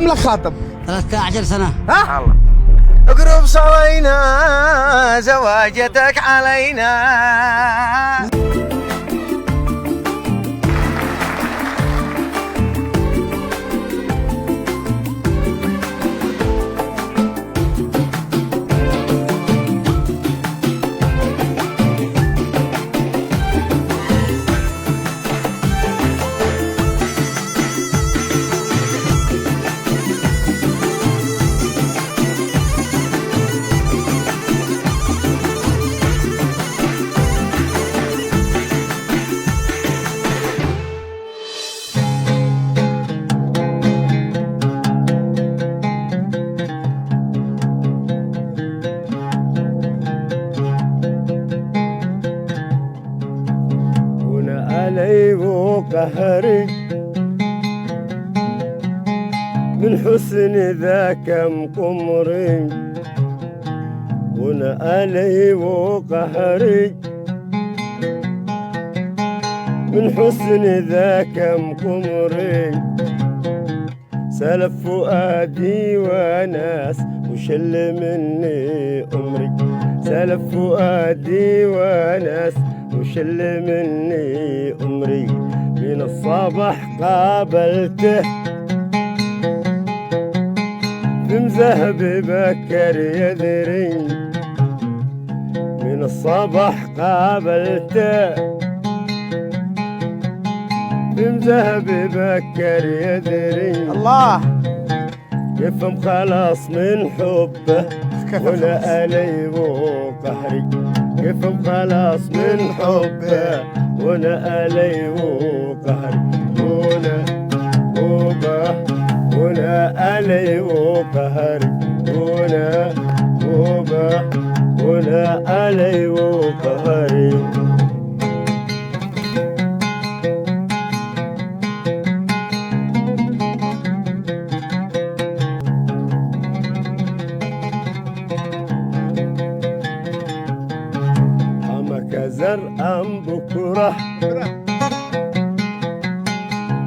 لك خاطب؟ 13 سنة. ها؟ الله. اقرب صلينا زواجتك علينا. علي وقهري من حسن ذاك مقمري، وانا علي وقهري من حسن ذاك مقمري. سلف فؤادي وناس وشل مني أمري، سلف فؤادي وناس وشل مني أمري. من الصباح قابلته في مذهب بكر يدري، من الصباح قابلته في مذهب بكر يدري. الله يفهم خلاص من حبه ولا علي وقهري، يفهم خلاص من حبه وانا علي وقهري. وانا علي وقهري، وانا علي وقهري. زرعا بكرة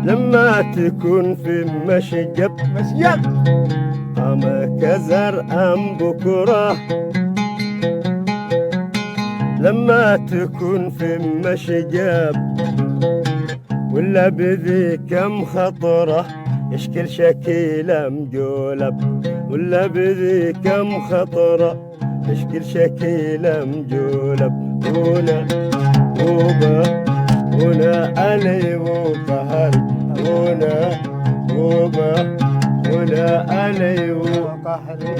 لما تكون في مشجب، أما زرعا بكرة لما تكون في مشجب. ولا بذي كم خطرة يشكل شكيلة مجولب، ولا بذي كم خطرة يشكل شكيلة مجولب. هنا علي وقهري، هنا علي وقهري.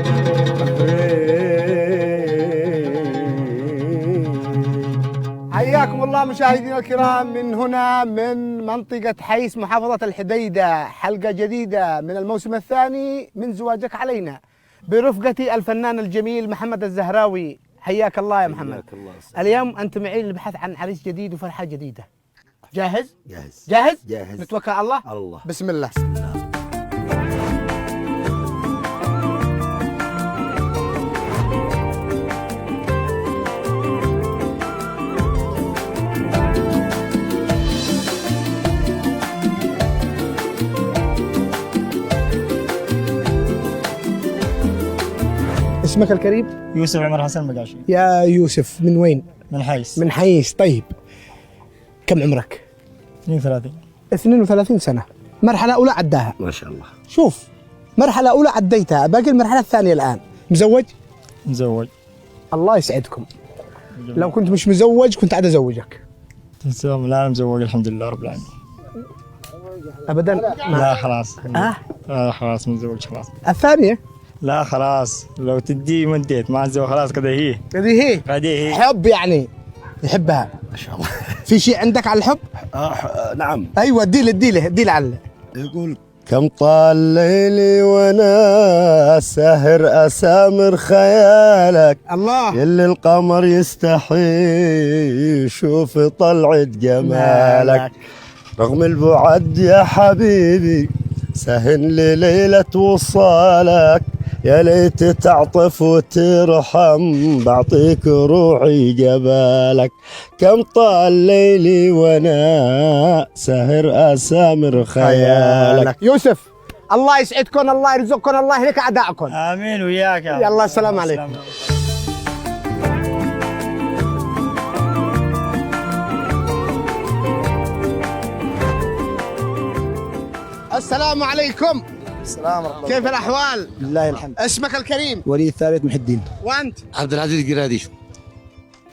حياكم الله مشاهدينا الكرام من هنا من منطقة حيس محافظة الحديدة، حلقة جديدة من الموسم الثاني من زواجك علينا برفقتي الفنان الجميل محمد الزهراوي. حياك الله يا محمد. الله. اليوم أنت معي للبحث عن عريس جديد وفرحة جديدة. جاهز؟ جاهز جاهز؟ جاهز. نتوكل على الله؟ الله. بسم الله. اسمك الكريم؟ يوسف عمر حسن مقاشي. يا يوسف من وين؟ من حيس. من حيس. طيب كم عمرك؟ 32. 32 سنة. مرحلة أولى عداها ما شاء الله. شوف، مرحلة أولى عديتها، باقي المرحلة الثانية الآن. مزوج؟ مزوج. الله يسعدكم. لو كنت مش مزوج كنت عاد أزوجك. تسلم. لا أنا مزوج الحمد لله رب العالمين. أبدا؟ لا خلاص. لا خلاص متزوج خلاص. الثانية؟ لا خلاص، لو تدي ما اديت ما اتزوج خلاص. كذا هي حب يعني يحبها ما شاء الله. في شيء عندك على الحب؟ نعم. ايوه اديله على. يقول كم طال ليلي وانا سهر اسامر خيالك، الله يلي القمر يستحي يشوف طلعة جمالك. رغم البعد يا حبيبي سهن لي ليلة وصالك، يا ليت تعطف وترحم بعطيك روحي جبالك. كم طال ليلي وانا سهر اسامر خيالك. يوسف الله يسعدكم، الله يرزقكم، الله يهلك اعدائكم. امين وياك يا يلا السلام عليكم. السلام عليكم. السلام ورحمة الله. كيف الاحوال؟ لله الحمد. اسمك الكريم؟ وليد الثابت محي الدين. وانت؟ عبد العزيز قراديش.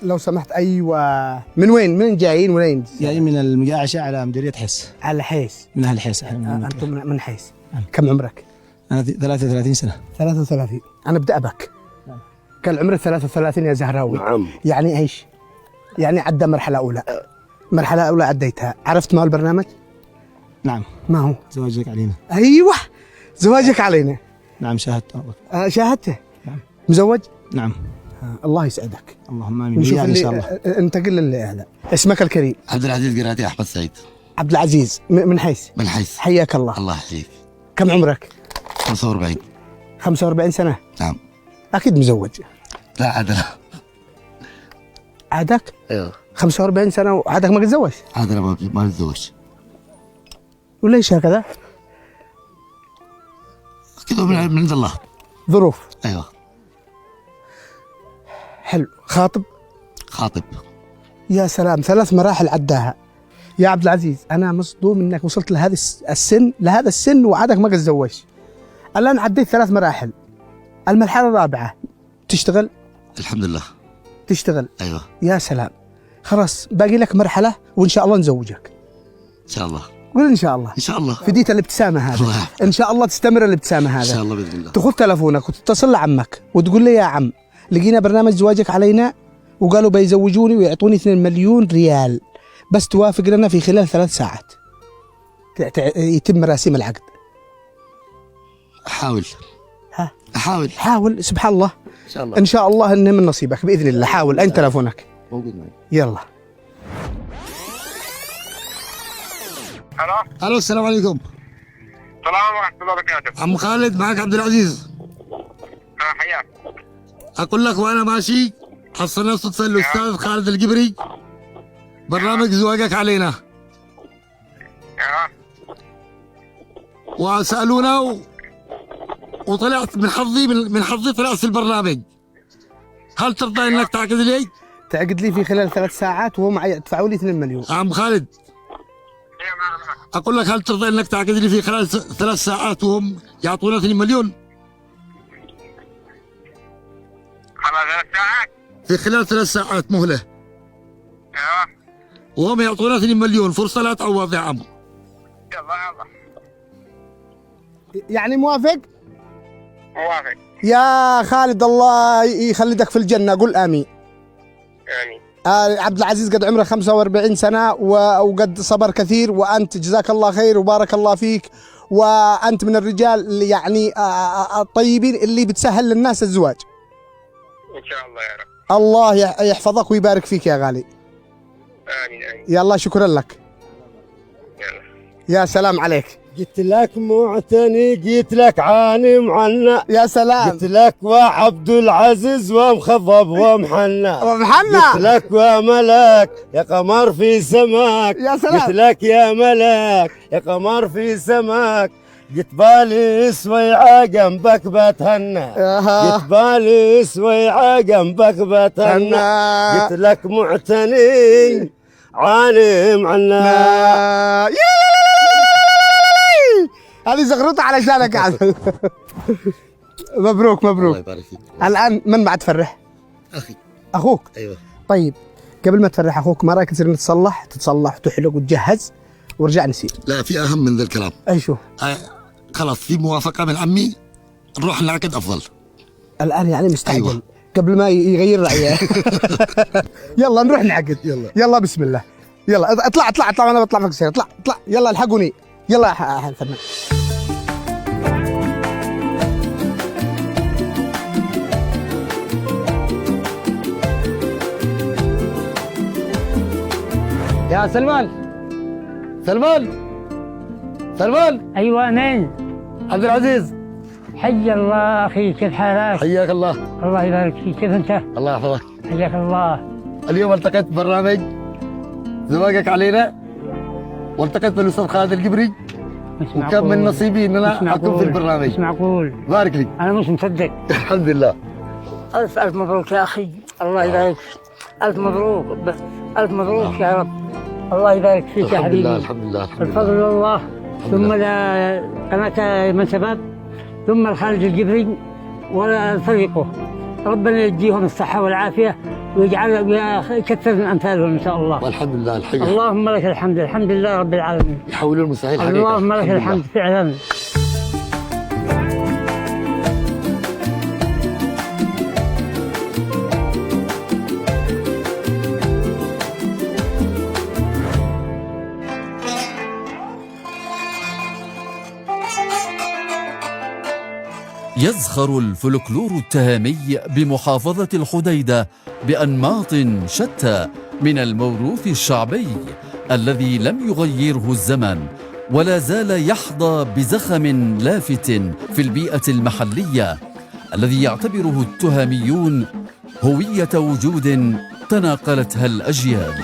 لو سمحت. ايوه، من وين؟ من جايين وين؟ جايين من المقاعشة على مديرية حس. على حيس. من أهل حيس. انتم من حيس. كم عمرك؟ أنا 33 سنة. 33. انا بدي ابك. كان عمرك 33 يا زهراوي. نعم. يعني ايش؟ يعني عدى مرحلة أولى. مرحلة أولى عديتها. عرفت ما هو البرنامج؟ نعم. ما هو؟ زواجك علينا. أيوه، زواجك علينا. نعم شاهدت. شاهدته؟ نعم. مزوج؟ نعم. الله يسعدك. اللهم آمين. نشوف إن اللي شاء الله. انتقل اللي هذا. اسمك الكريم؟ عبد العزيز قرادي أحمد سعيد. عبد العزيز من حيث؟ من حيث. حياك الله. الله يحييك. كم عمرك؟ 45. 45 سنة؟ نعم. أكيد مزوج. لا عاد لا. عادك؟ ايوه. 45 سنة وعادك ما تتزوج؟ عاد انا ما اتزوج. وليش هكذا؟ كذا من عند الله. ظروف. ايوه. حلو. خاطب؟ خاطب. يا سلام، 3 مراحل عداها. يا عبد العزيز انا مصدوم انك وصلت لهذا السن وعادك ما تتزوجش. الان عديت 3 مراحل. المرحله الرابعه تشتغل؟ الحمد لله. تشتغل. ايوه. يا سلام. خلاص باقي لك مرحله وان شاء الله نزوجك. ان شاء الله. قول ان شاء الله. ان شاء الله. فديت الابتسامه هذا. الله يحفظك. ان شاء الله تستمر الابتسامه هذا. ان شاء الله باذن الله. تاخذ تلفونك وتتصل لعمك وتقول له يا عم لقينا برنامج زواجك علينا وقالوا بيزوجوني ويعطوني 2 مليون ريال بس توافق لنا في خلال 3 ساعات يتم مراسيم العقد. احاول. ها؟ احاول. حاول. سبحان الله. ان شاء الله. ان شاء الله انه من نصيبك باذن الله. حاول. اين تلفونك؟ موجود معي. يلا. الو السلام عليكم. السلام ورحمة الله وبركاته. عم خالد معك عبد العزيز. حياك. اقول لك وانا ماشي حصلنا صدفه الاستاذ خالد القبري برنامج زواجك علينا وسالونا وطلعت من حظي طلعت في البرنامج. هل ترضى انك تعقد لي؟ تعقد لي في خلال 3 ساعات وهم يدفعوا لي 2 مليون. عم خالد اقول لك هل ترضى انك تعقد لي في خلال 3 ساعات وهم يعطونا 2 مليون؟ خلال 3 ساعات. في خلال 3 ساعات مهله. ايوه. وهم يعطونا 2 مليون. فرصه لا تعوض يا عم. يلا يلا. يعني موافق؟ موافق. يا خالد الله يخلدك في الجنه. قل امين. امين. عبد العزيز قد عمره 45 سنة وقد صبر كثير، وأنت جزاك الله خير وبارك الله فيك، وأنت من الرجال اللي يعني الطيبين اللي بتسهل للناس الزواج. ان شاء الله يا رب. الله يحفظك ويبارك فيك يا غالي. امين امين. يلا شكرا لك. يلا. يا سلام عليك. قلت لك معتني، قلت لك عاني معنا، يا سلام. قلت لك وعبد العزيز ومخضب ومحنى، ومحنى. قلت لك وملك يا قمر في سماك، يا سلام. قلت لك يا ملك يا قمر في سماك، قلت بالي سويعة جنبك بتهنى، قلت بالي سويعة جنبك بتهنى، قلت لك معتني عاني معنا. هذه زغروطة علشانك يا عم. مبروك مبروك. الله يبارك فيك. الآن من بعد تفرح؟ اخي. أخوك؟ ايوه. طيب قبل ما تفرح أخوك ما رأيك تصير تتصلح وتحلق وتجهز ورجع نسير؟ لا في اهم من ذا الكلام. أي شو؟ خلاص في موافقه من عمي نروح نعقد افضل. الآن يعني مستعجل. أيوة. قبل ما يغير رأيه. يلا نروح نعقد. يلا بسم الله. يلا اطلع وانا بطلع فوق السيارة. اطلع يلا الحقوني. يلا يا الفنان. يا سلمان ايوه مين؟ عبد العزيز. حي الله اخي، كيف حالك؟ حياك الله. الله يبارك فيك، كيف انت؟ الله يحفظك. حياك الله. اليوم التقيت ببرنامج زواجك علينا، والتقيت بالاستاذ خالد القبري وكم من نصيبي ان انا اكون في البرنامج. مش معقول. بارك لي. انا مش مصدق. الحمد لله. الف الف مبروك يا اخي، الله يبارك. الف مبروك، الف مبروك يا رب. الله يبارك فيك يا حبيبي. الحمد لله الحمد لله. الفضل لله، ثم قناة من شباب، ثم الخالد الجبري وفريقه. ربنا يديهم الصحة والعافية ويجعل يكثر من أمثالهم إن شاء الله. والحمد لله الحقيقة. اللهم لك الحمد، الحمد لله رب العالمين. يحولون المستحيل حقيقة. اللهم لك الحمد فعلا. يزخر الفلكلور التهامي بمحافظة الحديدة بأنماط شتى من الموروث الشعبي الذي لم يغيره الزمن، ولا زال يحظى بزخم لافت في البيئة المحلية الذي يعتبره التهاميون هوية وجود تناقلتها الأجيال.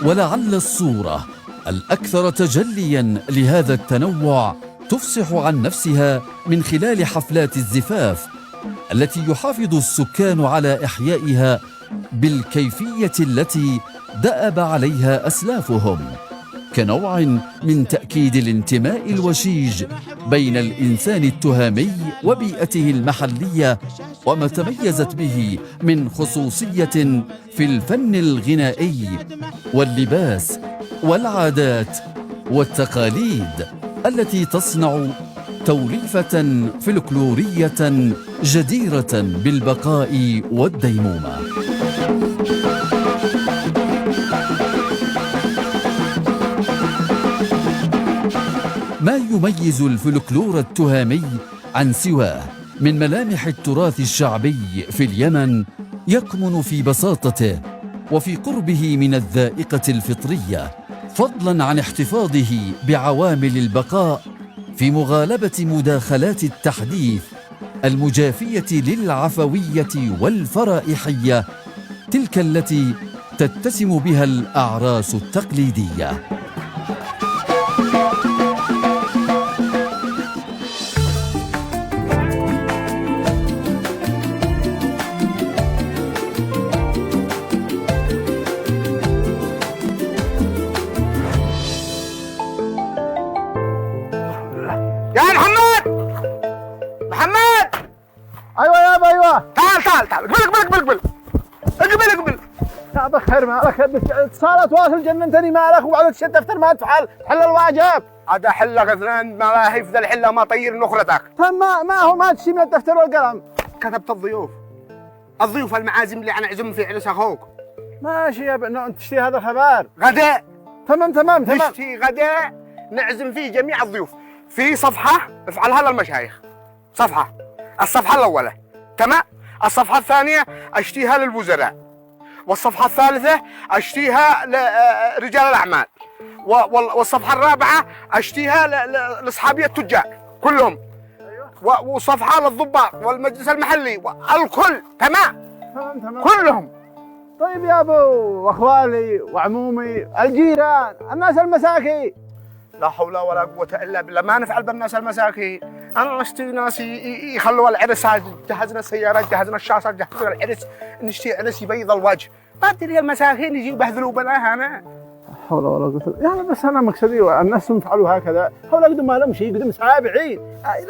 ولعل الصورة الأكثر تجلياً لهذا التنوع تفصح عن نفسها من خلال حفلات الزفاف التي يحافظ السكان على إحيائها بالكيفية التي دأب عليها أسلافهم، كنوع من تأكيد الانتماء الوشيج بين الإنسان التهامي وبيئته المحلية، وما تميزت به من خصوصية في الفن الغنائي واللباس والعادات والتقاليد التي تصنع توليفة فلكلورية جديرة بالبقاء والديمومة. ما يميز الفلكلور التهامي عن سواه من ملامح التراث الشعبي في اليمن يكمن في بساطته وفي قربه من الذائقة الفطرية، فضلاً عن احتفاظه بعوامل البقاء في مغالبة مداخلات التحديث المجافية للعفوية والفرائحية، تلك التي تتسم بها الأعراس التقليدية. يا محمد، محمد، ايوه يابا ايوه. تعال اقبل يا بخير مالك، اتصالات واصل جننتني مالك، وبعد تشد دفتر ما تفعل حل الواجب. عاد احلك اثنين ملاهي في ذا الحله ما طير نخرتك. ما هو ما تشي من الدفتر والقلم. كتبت الضيوف المعازم اللي انا اعزم في عرس اخوك. ماشي يا انت تشتي هذا الخبر. غداء. تمام نشتي غداء نعزم فيه جميع الضيوف. في صفحه افعلها للمشايخ، الصفحه الاولى تمام، الصفحه الثانيه اشتيها للوزراء، والصفحه الثالثه اشتيها لرجال الاعمال، والصفحه الرابعه اشتيها لاصحابي التجار كلهم، وصفحه للضباط والمجلس المحلي والكل. تمام كلهم. طيب يا ابو، واخوالي وعمومي الجيران الناس المساكين. لا حول ولا قوة إلا بالله، ما نفعل بالناس المساكين. أنا نشتي ناس يخلوا العرس، جهزنا السيارات، جهزنا الشاصات، جهزنا العرس، نشتي عرس يبيض الوجه. ما أدري المساكين يجي يبهذلوا بناها أنا. لا حول ولا قوة يعني، بس أنا مقصدي الناس يفعلوا هكذا، حول قدم ما لهم شيء، قدم سابعين،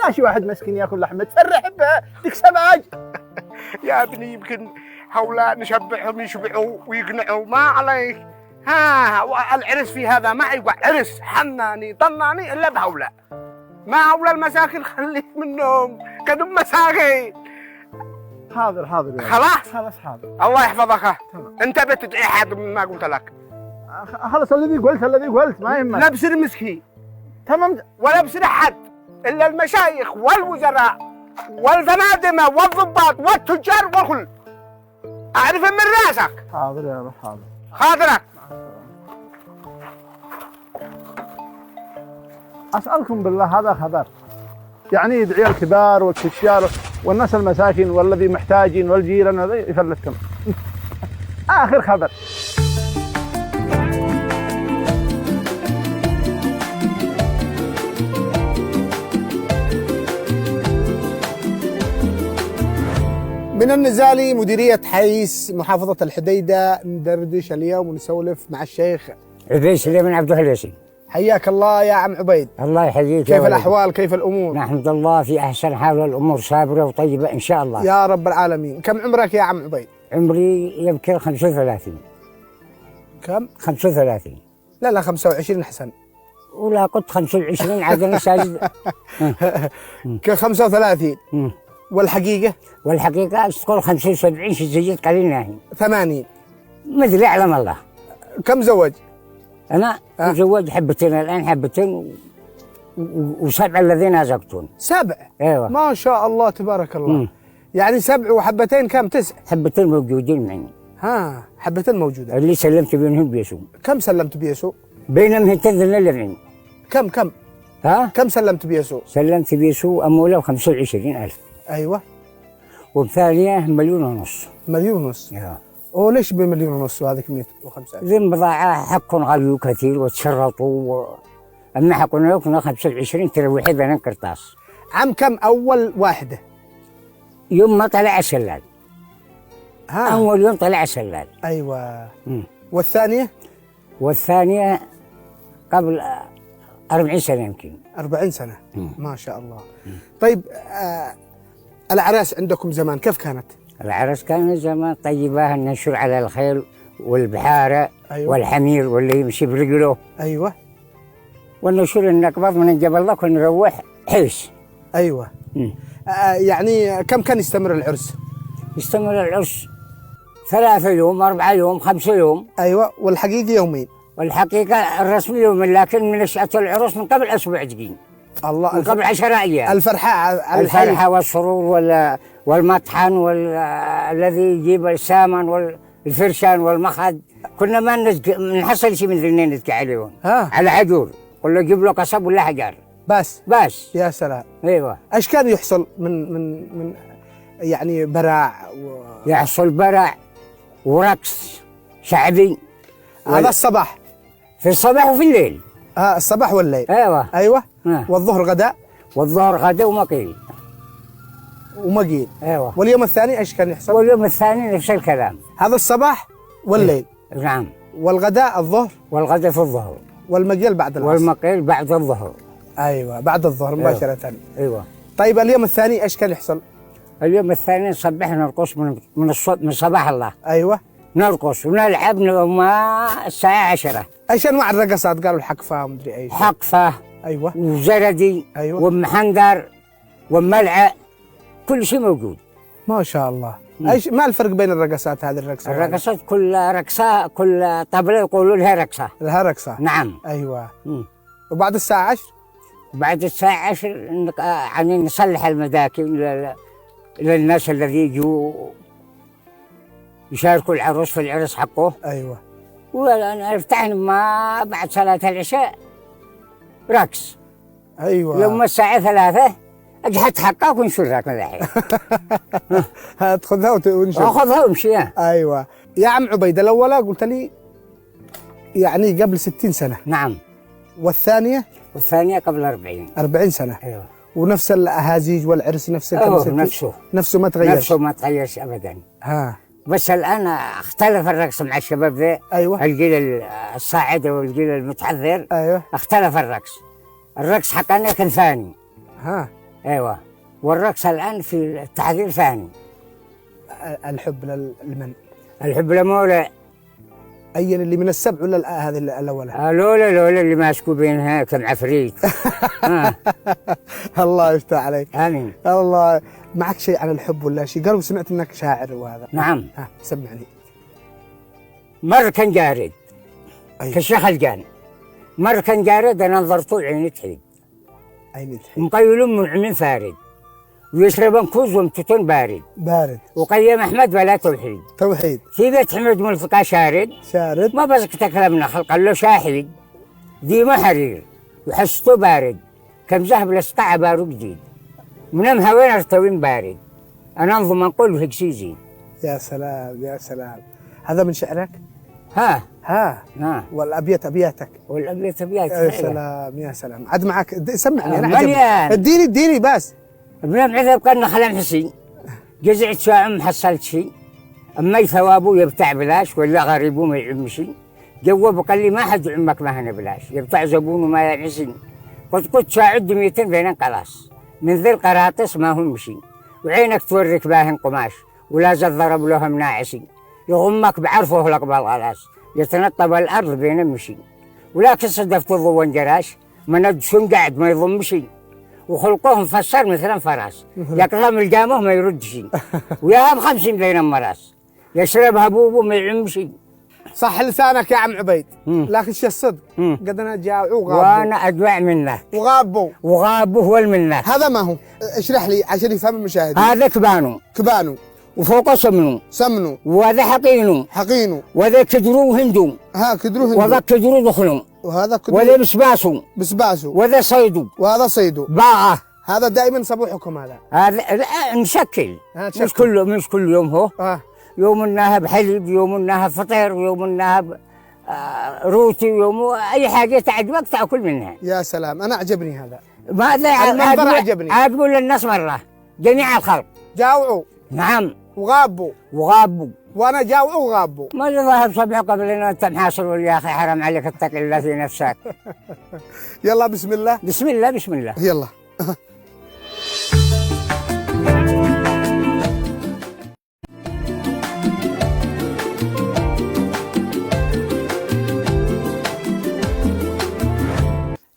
لا شي واحد مسكين ياكل لحمة تفرح بها تكسب أجر. يا ابني يمكن هؤلاء نشبعهم يشبعوا ويقنعوا، ما عليك. ها العرس في هذا ما يقع عرس حناني طناني الا بهؤلاء، ما هؤلاء المساكين خليك منهم، قدم مساكين. حاضر يعني. خلاص حاضر. الله يحفظك. انت بتدعي حد من ما قلت لك. خلص الذي قلت ما يهمك. لا بصير مسكين. تمام. ولا بصير احد الا المشايخ والوزراء والفنادمه والضباط والتجار والكل. اعرف من راسك. حاضر يا رب حاضر. خاطرك. أسألكم بالله، هذا خبر يعني يدعي الكبار والكشيار والناس المساكين والذي محتاجين والجيران هذا يفلتكم. اخر خبر. من النزالي مديرية حيس محافظة الحديدة، ندردش اليوم ونسولف مع الشيخ عبيد سليمان عبد الهليسي. حياك الله يا عم عبيد. الله يحييك. كيف الأحوال كيف الأمور؟ نحمد الله في أحسن حال والأمور صابرة وطيبة إن شاء الله. يا رب العالمين. كم عمرك يا عم عبيد؟ عمري يمكن 35. كم؟ 35. لا 25 أحسن. ولا قلت 25 عاد ساجد. 35. والحقيقة؟ والحقيقة تقول 75 شي زيد قليل ناهي. 80. ما أدري أعلم الله. كم زوج؟ أنا متزوج حبتين الآن، حبتين وسبع الذين أزوجتون. 7؟ أيوة. ما شاء الله تبارك الله. يعني 7 وحبتين كم؟ 9؟ حبتين موجودين معي. ها حبتين موجودة. اللي سلمت بينهم بيسو. كم سلمت بيسو؟ بينهم هنتين اللي كم؟ ها؟ كم سلمت بيسو؟ سلمت بيسو أموله 25,000. أيوة. وبثانية 1,500,000. 1,500,000. وليش ب1,500,000 وهذا كمية و5,000؟ ذي بضاعة حق غليوا كثير وتشرطوا أما حقنا كنا 25 ترى وحدة من قرطاس. عم كم أول واحدة؟ يوم ما طلع السلال. أول يوم طلع السلال. أيوة. والثانية؟ والثانية قبل 40 سنة يمكن. 40 سنة. ما شاء الله. طيب الأعراس عندكم زمان كيف كانت؟ العرس كان زمان طيبة، ننشر على الخيل والبحارة. أيوة. والحمير واللي يمشي برجله. أيوة. ونشر النقبض من الجبل ذاك ونروح حيس. أيوة. يعني كم كان يستمر العرس؟ يستمر العرس 3 يوم 4 يوم 5 يوم. أيوة. والحقيقة يومين؟ والحقيقة الرسمي يوم، لكن من نشأة العرس من قبل أسبوع دقيقة. الله. من قبل 10 أيام. الفرحة والسرور والمطحن والذي يجيب السامن والفرشان والمخد. كنا ما نحصل شيء من ذنين نتكي عليهم. على عجور ولا يجيب له قصب ولا حجر بس. بس. يا سلام. ايوه. ايش كان يحصل من يعني برع يحصل برع ورقص شعبي. هذا الصباح؟ في الصباح وفي الليل. الصباح والليل. ايوه. والظهر غداء. والظهر غداء ومقيل. ايوه. واليوم الثاني ايش كان يحصل؟ واليوم الثاني نفس الكلام. هذا الصباح والليل. نعم. والغداء الظهر. والغداء في الظهر. والمقيل بعد العصر. والمقيل بعد الظهر. ايوه بعد الظهر مباشرة. ايوه. طيب اليوم الثاني ايش كان يحصل؟ اليوم الثاني نصبح نرقص من صباح الله. ايوه. نرقص ونلعب ما الساعة 10. ايش انواع الرقصات؟ قالوا الحقفة ومدري ايش. حقفة. ايوه. وزردي. ايوه. ومحندر وملعق، كل شيء موجود. ما شاء الله. ايش ما الفرق بين الرقصات هذه الرقصة؟ الرقصات كل رقصة كل طبلة يقولوا لها رقصة. لها رقصة. نعم. ايوه. وبعد الساعة 10؟ بعد الساعة 10 يعني نصلح المداكن للناس الذي يجوا يشاركوا العروس في العرس حقه. ايوه. ونفتح ما بعد صلاة العشاء رقص. ايوه. يوم الساعة 3 اجحت حقك ونشرك من الحين. تاخذها ونشر. اخذها وامشي. ايوه. يا عم عبيد الاولى قلت لي يعني قبل 60 سنة. نعم. والثانية؟ والثانية قبل 40. 40 سنة. ايوه. ونفس الاهازيج والعرس نفس نفسه ما تغيرش. نفسه ما تغيرش ابدا. ها. بس الان اختلف الرقص مع الشباب ذا. ايوه. الجيل الصاعد والجيل المتحضر. ايوه. اختلف الرقص حقنا كان ثاني. ها. ايوه. والرقص الان في التحضير ثاني. الحب لمن؟ الحب لمولى. أي اللي من السبع ولا هذه الأولى؟ لولا اللي ماسكوا بينها كم عفريت. الله يفتح عليك. آمين. الله. معك شيء عن الحب ولا شيء؟ قالوا سمعت انك شاعر وهذا. نعم. سمعني. مر كان جارد. أيوة. كالشيخ الجان. مر كان جارد انا نظرته عيني تحيد. عيني تحيد. مقيلون من عمين فارد. ويشربن كوز ومتتون بارد. وقيم احمد بلا توحيد. في بيت حمد ملفقه شارد. ما بس تكلمنا خلق له شاحد. دي ما حرير وحسته بارد. كم ذهب لسقع بارو جديد. منامها وين ارتوين بارد. انا انظم نقول هيك شي يزيد. يا سلام يا سلام. هذا من شعرك؟ ها ها ها والابيات ابياتك. والابيات ابيات. يا سلام يا سلام، عاد معك سمعني انا مليان. عجبني. اديني بس. ابن عذب كان خلان حسين جزعت شاع ما حصلت شيء، اما ثوابه يبتاع بلاش ولا غريبه ما يعمشي. جواب قال لي ما حد عمك ما هنا بلاش، يبتاع زبون وما يعمشي. قلت شاعد 200 بينن خلاص من ذي القراطس ما هم مشي، وعينك تورك باهن قماش ولا زاد ضرب لهم ناعسي. يغمك بعرفه لك بالغلاس يتنطب الارض بين مشي، ولكن صدفت الضو وانجراش من شن قاعد ما يضمشي، وخلقه مفسر مثلا فراس يقلم الجامه ما يردشي، وياهم 50 بين مراس يشربها بوبه ما يعمشي. صح لسانك يا عم عبيد، لكن شو الصدق؟ قد انا جاوع وغابوا وانا ادوع منه وغابوا هو المنه. هذا ما هو؟ اشرح لي عشان يفهم المشاهدين. هذا كبانو وفوقه سمنو وهذا حقينو وهذا كدرو هندو وهذا كدرو دخلو وهذا بسباسو وهذا صيدو باغه. هذا دائما صبوحكم هذا لا نشكل مش كل يوم هو يوم النهب حليب، يوم النهب فطير، يوم النهب روتي، يوم اي حاجه تعجبك تاكل منها. يا سلام، انا عجبني هذا. المنظر عجبني. اقول للناس مره جميع الخلق جاوعوا. نعم. وغابوا وانا جاوعوا وغابوا. ما ذهب صبح قبل ان انت محاصر يا اخي، حرام عليك اتق الله في نفسك. يلا بسم الله. بسم الله يلا.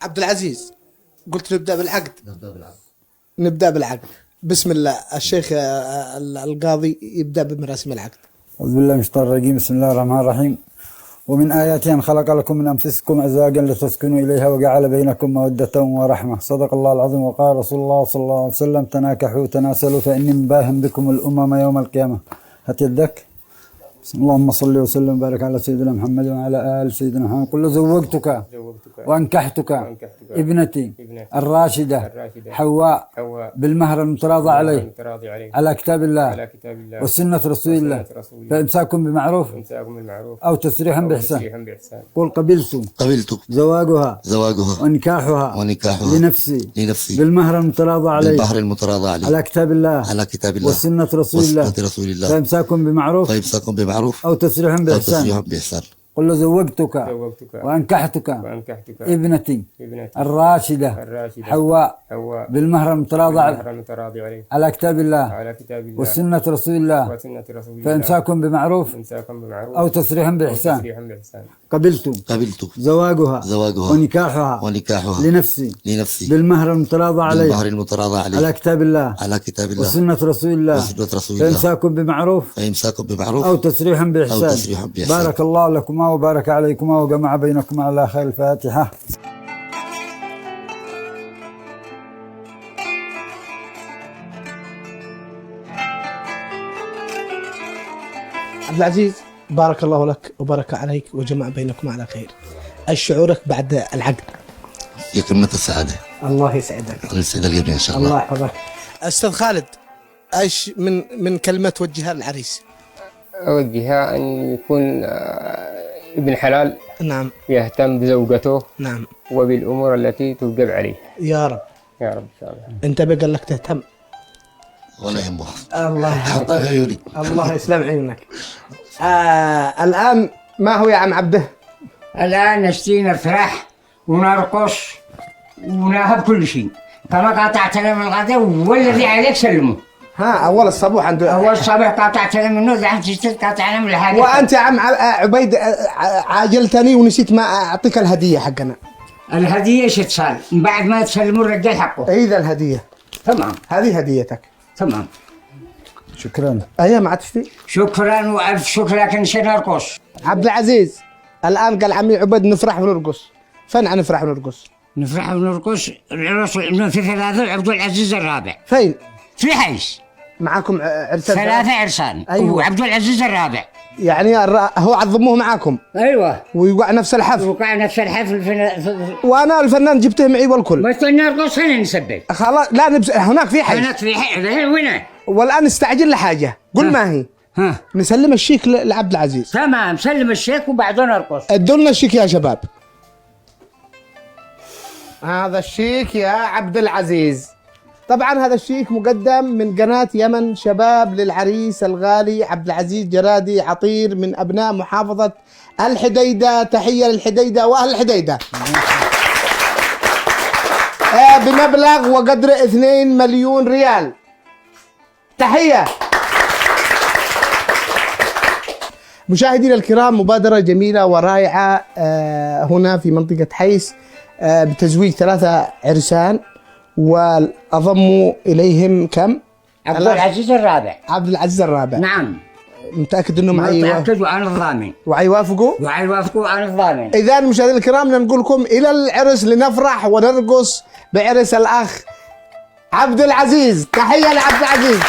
عبد العزيز، قلت نبدأ بالعقد. نبدأ بالعقد. بسم الله. الشيخ القاضي يبدأ بمراسم العقد. أعوذ بالله من الشيطان الرجيم. بسم الله الرحمن الرحيم. ومن آياته أن خلق لكم من أنفسكم أزواجا لتسكنوا إليها وجعل بينكم مودة ورحمة. صدق الله العظيم. وقال رسول الله صلى الله عليه وسلم تناكحوا تناسلوا فإني مباهم بكم الأمم يوم القيامة. هات يدك. اللهم صل وسلم وبارك على سيدنا محمد وعلى آل سيدنا محمد. قل زوجتك وأنكحتك ابنتي الراشدة حواء بالمهر المتراضى عليه على كتاب الله وسنة رسول الله، فإمساكم بمعروف أو تسريح بإحسان. قل قبلت زواجها ونكاحها لنفسي بالمهر المتراضى عليه على كتاب الله وسنة رسول الله، فإمساكم بمعروف أو تسريح بإحسان. قل زوجتك وأنكحتك ابنتي الراشدة حواء بالمهر المتراضى على كتاب الله وسنة رسول الله، فإمساكم بمعروف أو تسريح بإحسان. قبلت زواجها ونكاحها لنفسي بالمهر المتراضى عليه على كتاب الله وسنة رسول الله، فإمساكم بمعروف أو تسريح بإحسان. بارك الله لكما وبارك عليكما وجمع بينكما على خير. الفاتحة. عبد العزيز، بارك الله لك وبارك عليك وجمع بينكم على خير. ايش شعورك بعد العقد؟ في قمة السعادة. الله يسعدك. الله يسعد الجميع إن شاء الله. الله يحفظك. أستاذ خالد، ايش من كلمة توجهها للعريس؟ أوجهها أن يكون ابن حلال. نعم. يهتم بزوجته. نعم. وبالأمور التي توجب عليه. يا رب. يا رب إن شاء الله. أنت بقى لك تهتم. ولا يهمه. الله حطها في عيوني. الله يسلم عيونك. الآن ما هو يا عم عبده؟ الآن نشتي نفرح ونرقص ونهب كل شيء. كما قطعت لنا من الغداء والذي عليك سلمه. أول الصبوح عنده. أول الصبوح قطعت لنا منه ذهبت قطعنا من الحاجة. وأنت يا عم عبيد عاجلتني ونسيت ما أعطيك الهدية حقنا. الهدية ايش اتصال؟ من بعد ما تسلموا الرجال حقه. إذا الهدية. تمام. هذه هديتك. تمام. شكرا. أيوة ما عاد تشتي. شكرا وألف شكر، لكن نشي نرقص. عبد العزيز، الآن قال عمي عبيد نفرح ونرقص. فين نفرح ونرقص؟ نفرح ونرقص. العرس في 3 عبد العزيز الرابع. فين؟ في حيس. معكم عرسان 3 عرسان. أيوة. وعبد العزيز الرابع. يعني هو عظموه معاكم. ايوه. ويوقع نفس الحفل. وقع نفس الحفل وانا الفنان جبته معي والكل. بس نرقص هنا نسبح. خلاص لا هناك في حي. هناك في حي. وين؟ والان استعجل لحاجه. قل ما هي. ها نسلم الشيك لعبد العزيز. تمام، سلم الشيك وبعدين ارقص. ادوا لنا الشيك يا شباب. هذا الشيك يا عبد العزيز. طبعا هذا الشيك مقدم من قناة يمن شباب للعريس الغالي عبد العزيز جرادي عطير من أبناء محافظة الحديدة. تحية للحديدة وأهل الحديدة. بمبلغ وقدر 2 مليون ريال. تحية. مشاهدينا الكرام، مبادرة جميلة ورائعة هنا في منطقة حيس بتزويج 3 عرسان، وأضموا إليهم كم؟ عبد العزيز الرابع. عبد العزيز الرابع. نعم. متأكد انهم متأكد وأنا الضامن. وحيوافقوا؟ وحيوافقوا وأنا الضامن. إذا مشاهدينا الكرام نقول لكم إلى العرس لنفرح ونرقص بعرس الأخ عبد العزيز. تحية لعبد العزيز.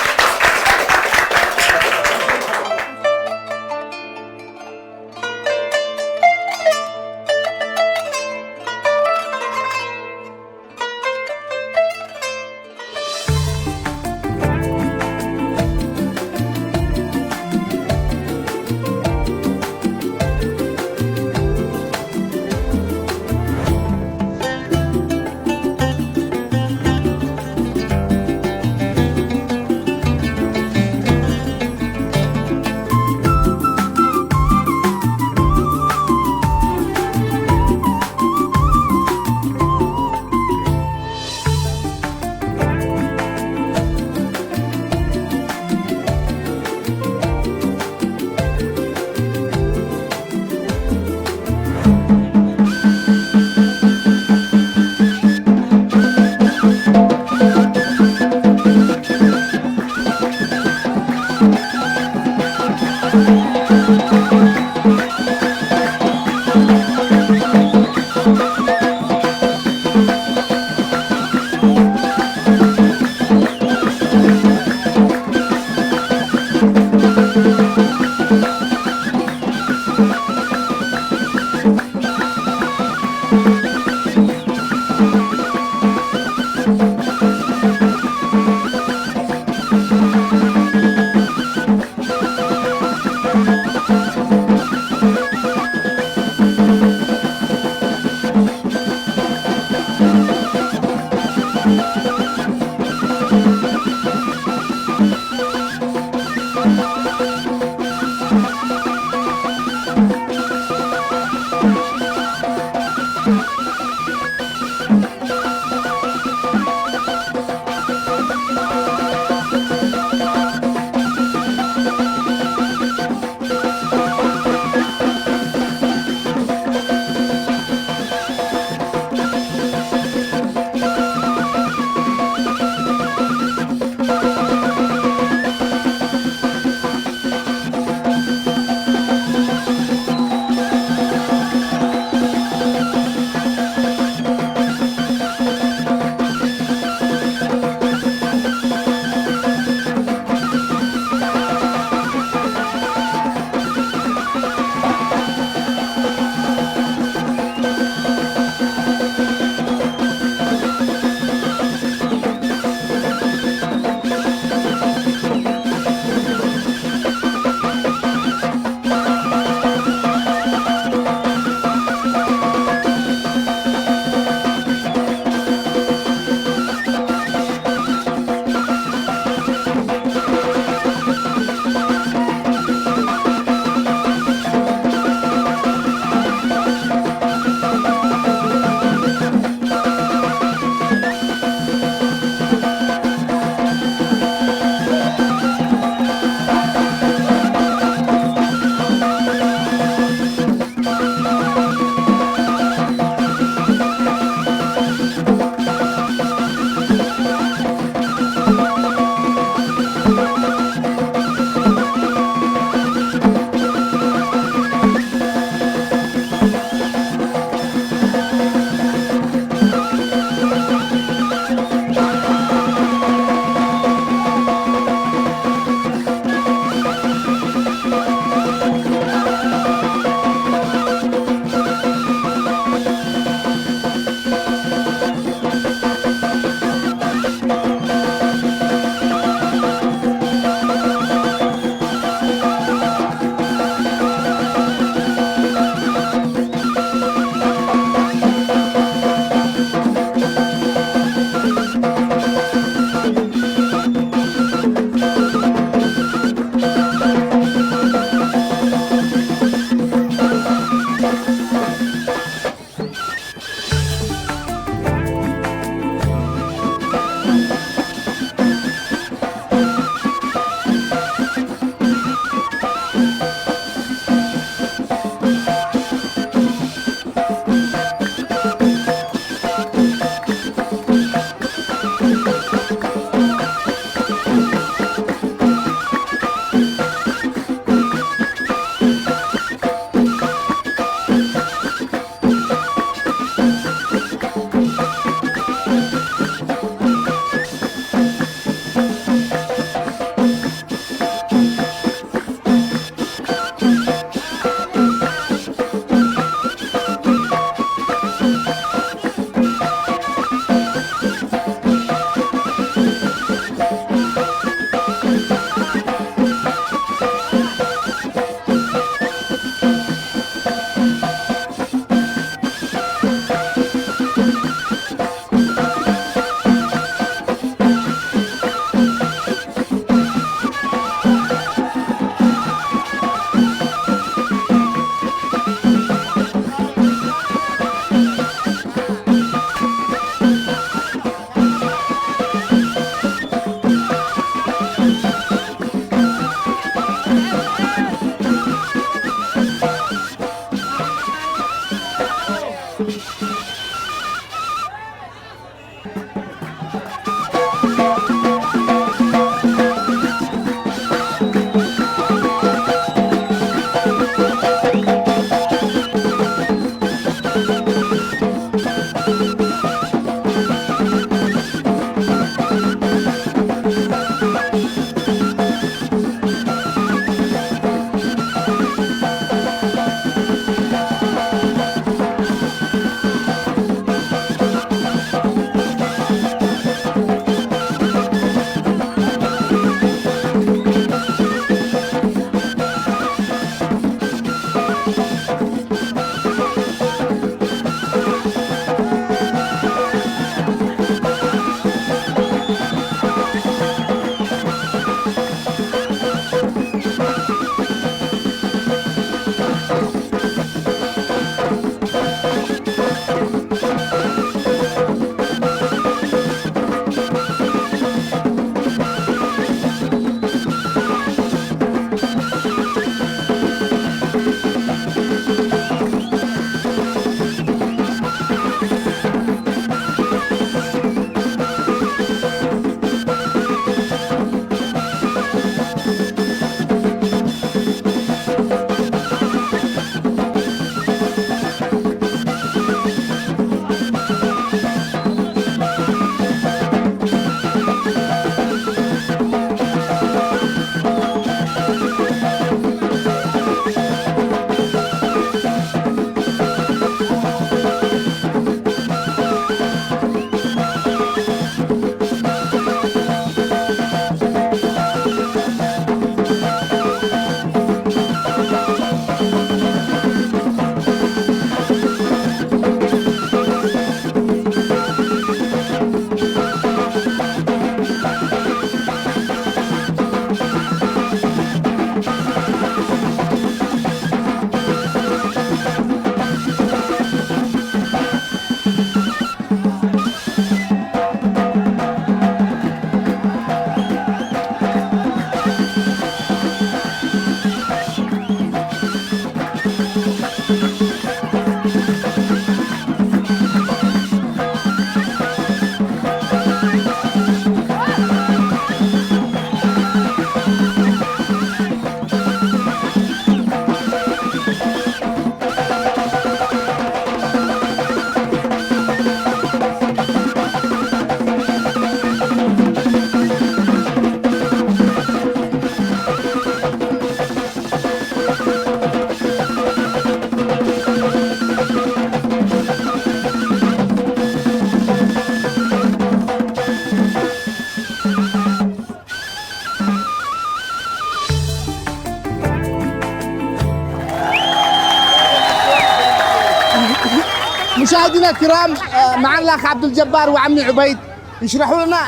مشاهدينا الكرام مع الاخ عبد الجبار وعمي عبيد يشرحوا لنا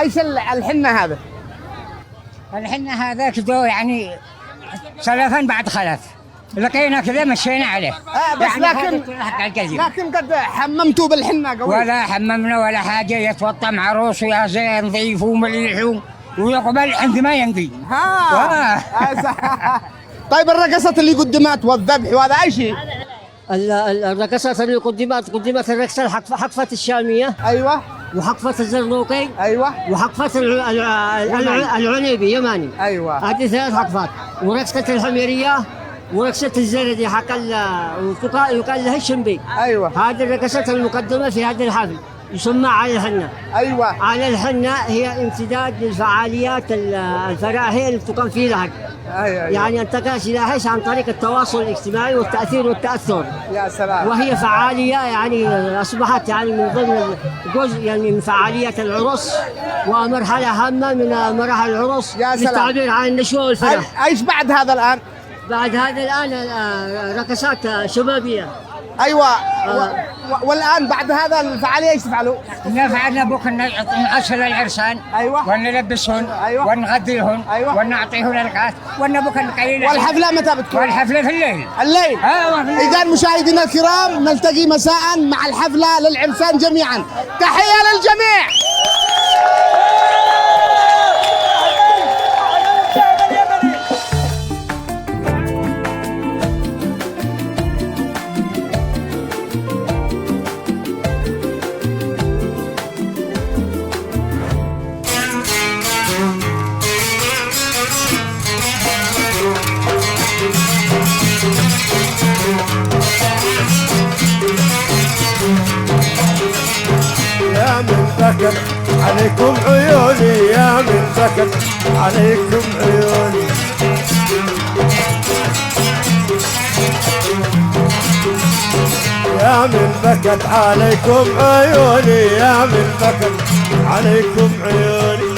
ايش الحنه هذا. الحنة هذا كده يعني سلفا بعد خلف، لقينا كذا مشينا عليه. بس يعني لكن قد حممتوا بالحنه قوي. ولا حممنا ولا حاجه، يتوطم عروس ويا زين نظيف ومليح ويقبل عندما ينقي. طيب الرقصات اللي قدمت والذبح وهذا اي شيء؟ الرقصات اللي قدمت الرقصه حقفه الشاميه. ايوه. وحقفه الزرنوقي. ايوه. وحقفه العنيبي يماني. ايوه. هذه 3 حقفات، ورقصه الحميريه ورقصه الزردي حق يقال لها الشنبي. ايوه. هذه الرقصات المقدمه في هذا الحفل يسمى على الحنه. ايوه. على الحنه هي امتداد للفعاليات الفراعيه اللي تقام في لهج. أيوة. يعني انتقلت الى هيش عن طريق التواصل الاجتماعي والتاثير والتاثر. يا سلام. وهي فعاليه يعني اصبحت يعني من ضمن جزء يعني من فعاليات العرس ومرحله هامه من مراحل العرس. يا سلام. للتعبير عن النشوه والفرح. ايش بعد هذا الان؟ بعد هذا الان رقصات شبابيه. ايوه. والان بعد هذا الفعاليه ايش تفعلوا؟ نفعلنا بكره نعشر العرسان. ايوه. ونلبسهن. ايوه. ونغديهن. ايوه. ونعطيهن الكاس بكره قليلا. والحفله متى بتكون؟ والحفله في الليل. الليل. اذا مشاهدينا الكرام نلتقي مساء مع الحفله للعرسان جميعا. تحيه للجميع. بكت عليكم عيوني، يا من بكت عليكم عيوني. يا من بكت عليكم عيوني، يا من بكت عليكم عيوني.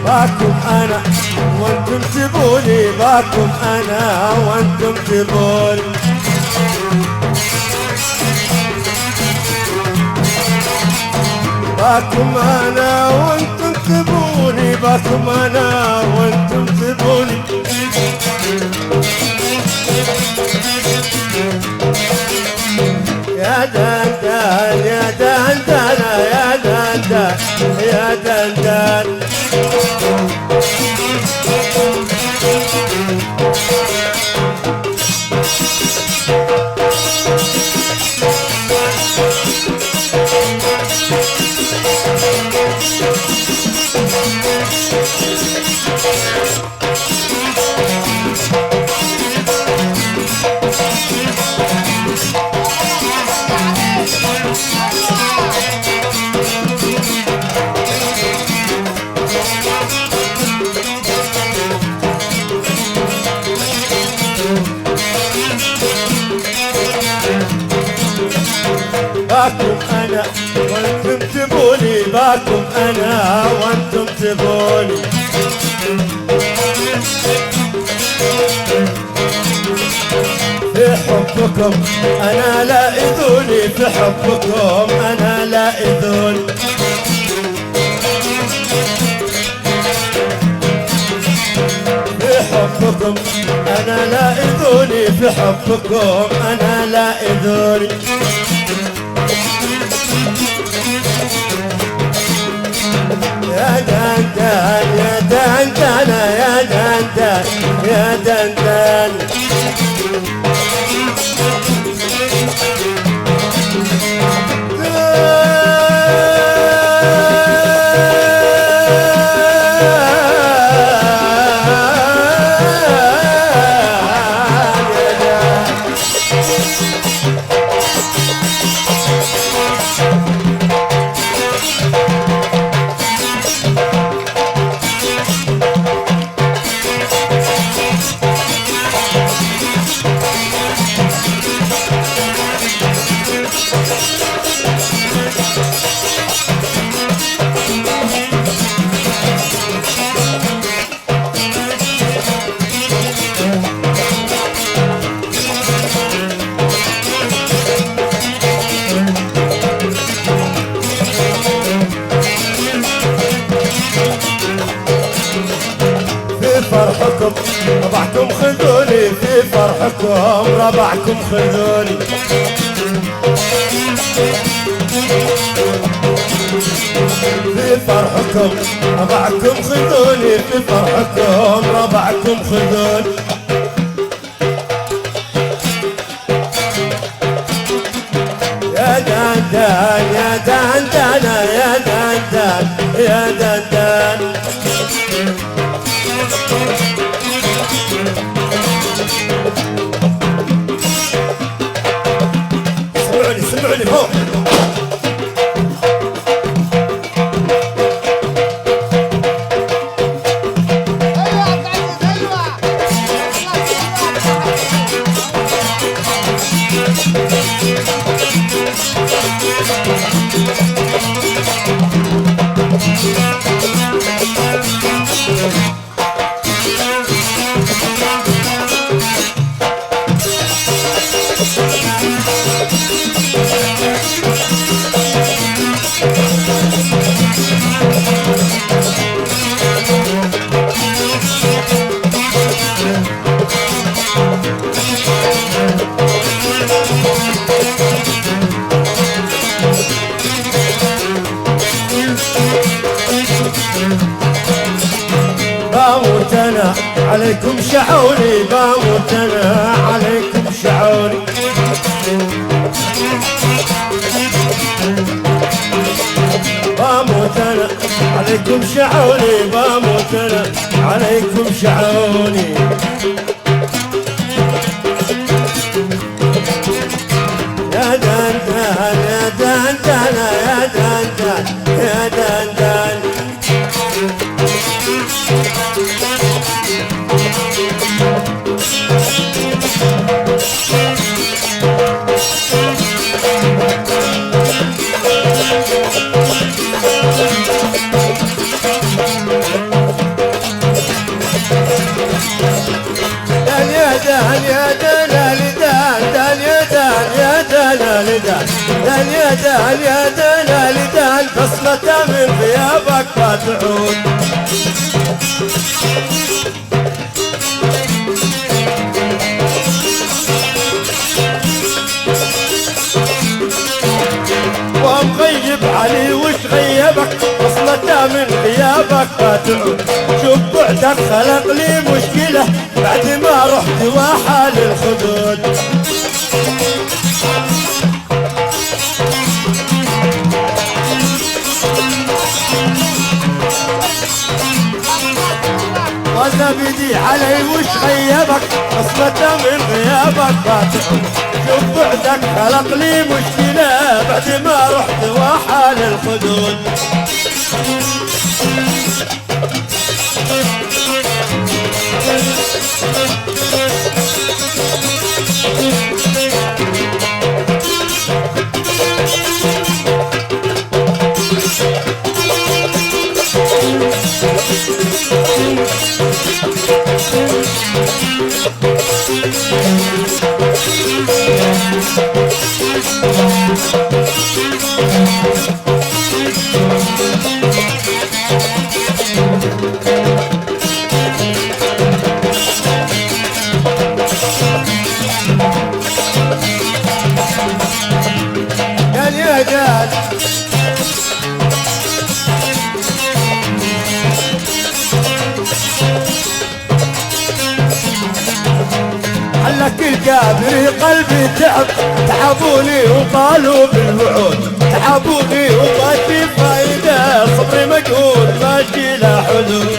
باكم انا وانتم تبوني، باكم انا وانتم تبوني. باكم انا وانتم تبوني، باكم انا وانتم تبوني. يا دندان يا دندان يا دندان يا دندان. باكم انا وانتم تبوني، باكم انا وانتم تبوني. في حبكم انا لا اذوني، في حبكم انا لا اذوني. في حبكم انا لا اذوني، في حبكم انا لا اذوني. يا دندان يا دندان يا دندان يا دندان. ربعكم خذوني في فرحكم ربعكم خذوني في فرحكم ربعكم خذوني يا دندان يا دندان يا دندان يا دندان سمعوني فوق بموت انا عليكم شعوري بموت انا عليكم شعوري بموت انا عليكم شعوري بموت انا عليكم شعوري يا دندان يا دندان يا دندان يا دندان دان يا دان دان يا دان يا دان لدان دان يا دان يا دان لدان بصمة من غيابك ما تعود ومغيب علي وش غيبك بصمة من غيابك ما تعود شوف بعدك خلق لي مشكلة بعد ما رحت وحال الخدود وانا بدي علي وش غيبك بصمة من غيابك ما تعود شوف بعدك خلق لي مشكلة بعد ما رحت وحال الخدود علك الكابري قلبي تعب تعبوني وطالوا بالوعود تعبوني وما في فايدة صبري مجهول ماشي لا حدود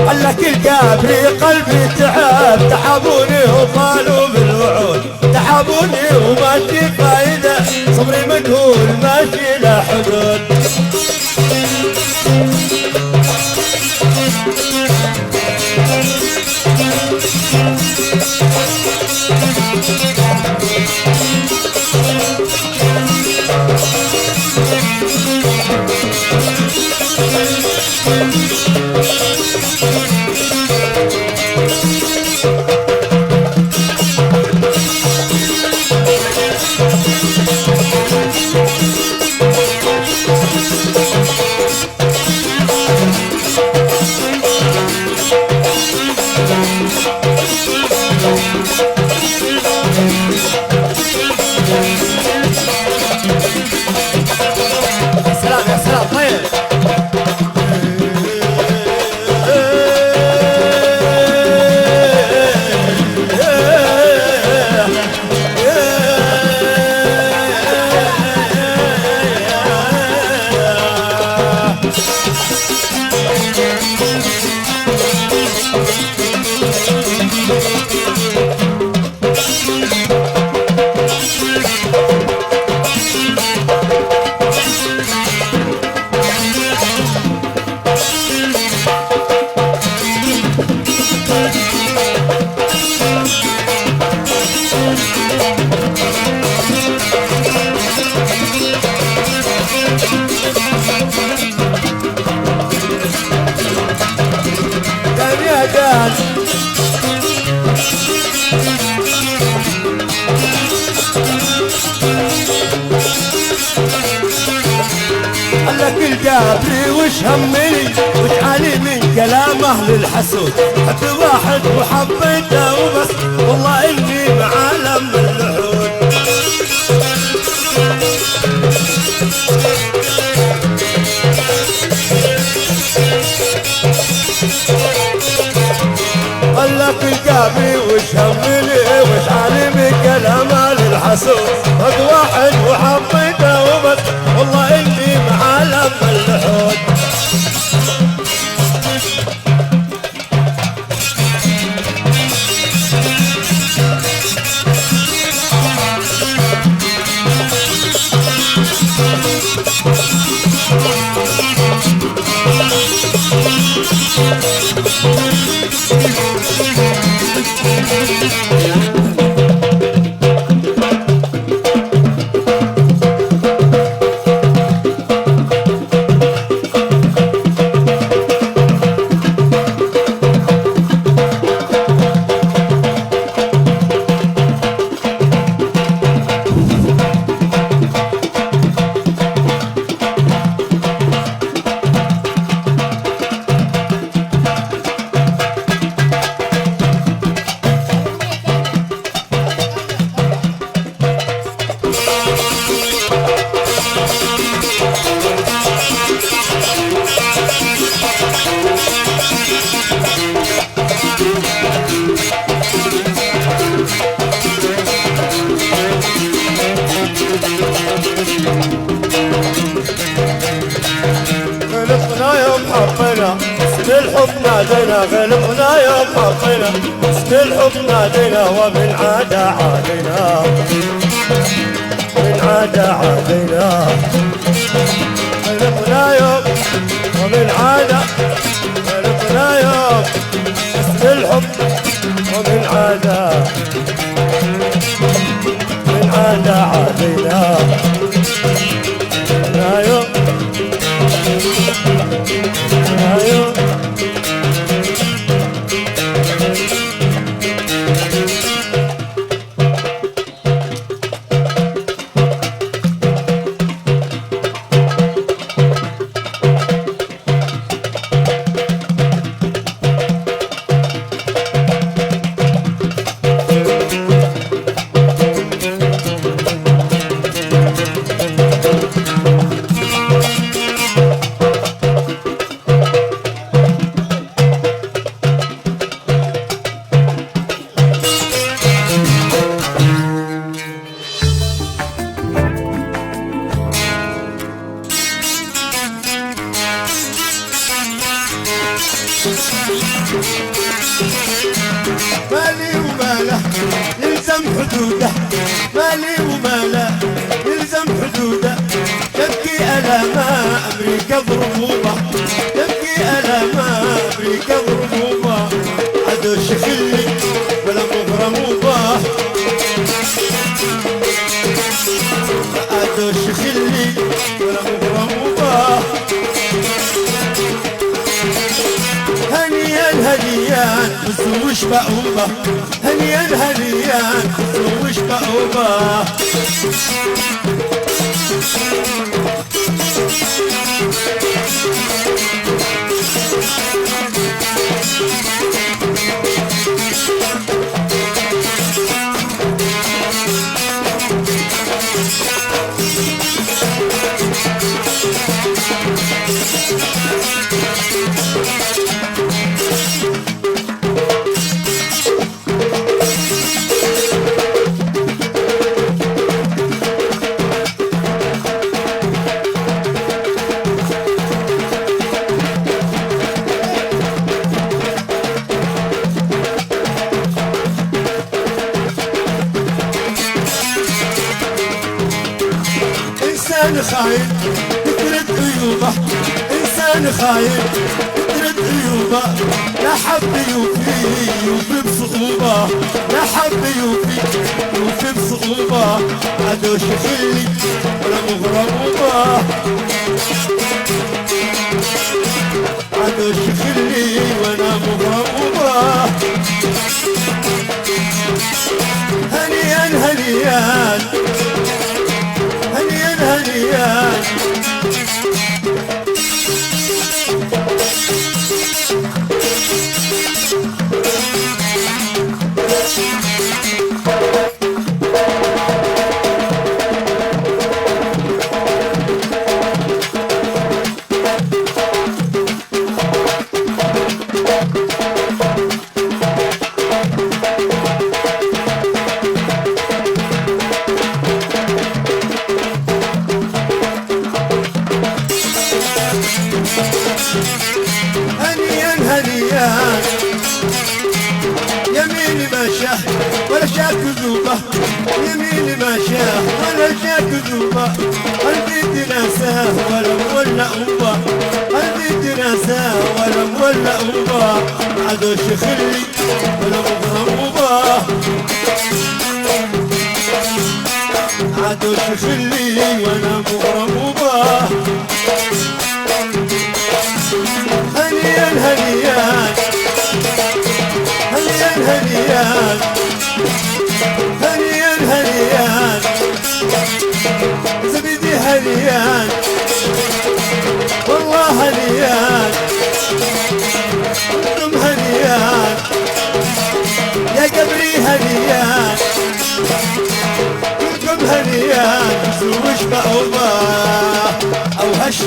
علك الكابري قلبي تعب تعبوني وطالوا بالوعود تعبوني وما في فايدة صبري مجهول ماشي لا حدود سلام يا سلام طيب. لك الجابري وش همني وش علي من كلام اهل الحسود. حب واحد وحبيته وبس والله اني معالم اللحود. قال لك الجابري وش همني وش علي من كلام اهل الحسود. حب واحد وحبيته وبس والله اني معالم اللحود. غلطنا يوم حبينا اسم الحب نادينا. غلطنا يوم حبينا اسم الحب نادينا. ومن عادة عادينا من عادة عادينا. غلطنا يوم ومن عادة غلطنا يوم اسم الحب ومن عادة من عادة عادينا. غلطنا يوم مالي وماله يلزم حدوده. مالي وماله يلزم حدوده. تبكي ألاما أمريكا ضربوبة. تبكي ألاما أمريكا ضربوبة. عدو شخلي ولا مغرموبة. عدو شخلي ولا مغرموبة. هنيا هنيان بزوج بقوبة. هنيا هنيان بزوج بقوبة. خاين ترد عيوبه، إنسان خاين ترد عيوبه، لا حب يوفي بصعوبة، لا حب يوفي بصعوبة، عدوش يخلي ولا مغرموبة، عدوش يخلي ولا مغرموبة. هنيا هنيا هنيا هنيا هنيا هنيا يميني ما شاه ولا شاه كذوبة، يميني ما شاه ولا شاه كذوبة، قلبي تناساه ولا مولى أمه، قلبي تناساه ولا مولى أمه، عدوش يخلي ولا مغرموبة، عدوش يخلي ولا مغرموبة. هنيا هنيا هنيا هنيا هنيا هنيا زبيدي هنيا والله هنيا انتم هنيا يا قبري هنيا انتم هنيا وش بعوضة او هش.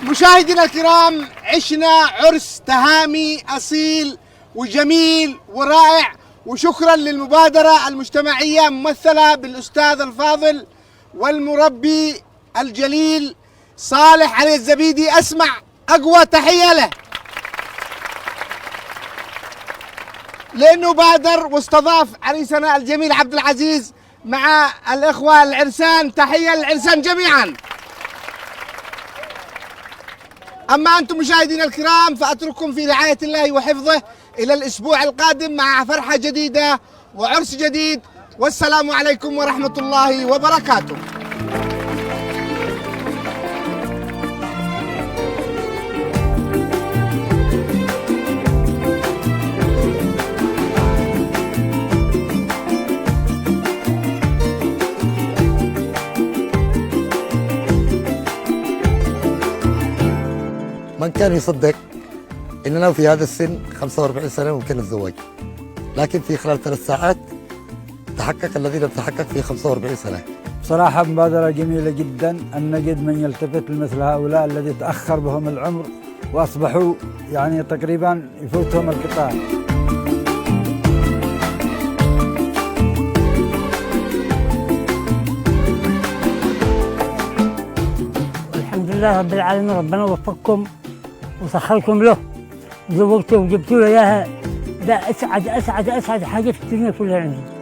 مشاهدينا الكرام، عشنا عرس تهامي أصيل وجميل ورائع، وشكرا للمبادرة المجتمعية ممثلة بالأستاذ الفاضل والمربي الجليل صالح علي الزبيدي. أسمع أقوى تحية له لأنه بادر واستضاف عريسنا الجميل عبد العزيز مع الإخوة العرسان. تحية للعرسان جميعا. أما أنتم مشاهدينا الكرام فأترككم في رعاية الله وحفظه إلى الأسبوع القادم مع فرحة جديدة وعرس جديد، والسلام عليكم ورحمة الله وبركاته. من كان يصدق اننا في هذا السن 45 سنه ممكن الزواج، لكن في خلال 3 ساعات تحقق الذي لم يتحقق في 45 سنه. بصراحة مبادرة جميلة جدا، أن نجد من يلتفت لمثل هؤلاء الذي تأخر بهم العمر وأصبحوا يعني تقريبا يفوتهم القطار. الحمد لله رب العالمين، ربنا وفقكم وسخركم له وزوجته وجبتوا له اياها. ده اسعد حاجه في الدنيا كلها عندي.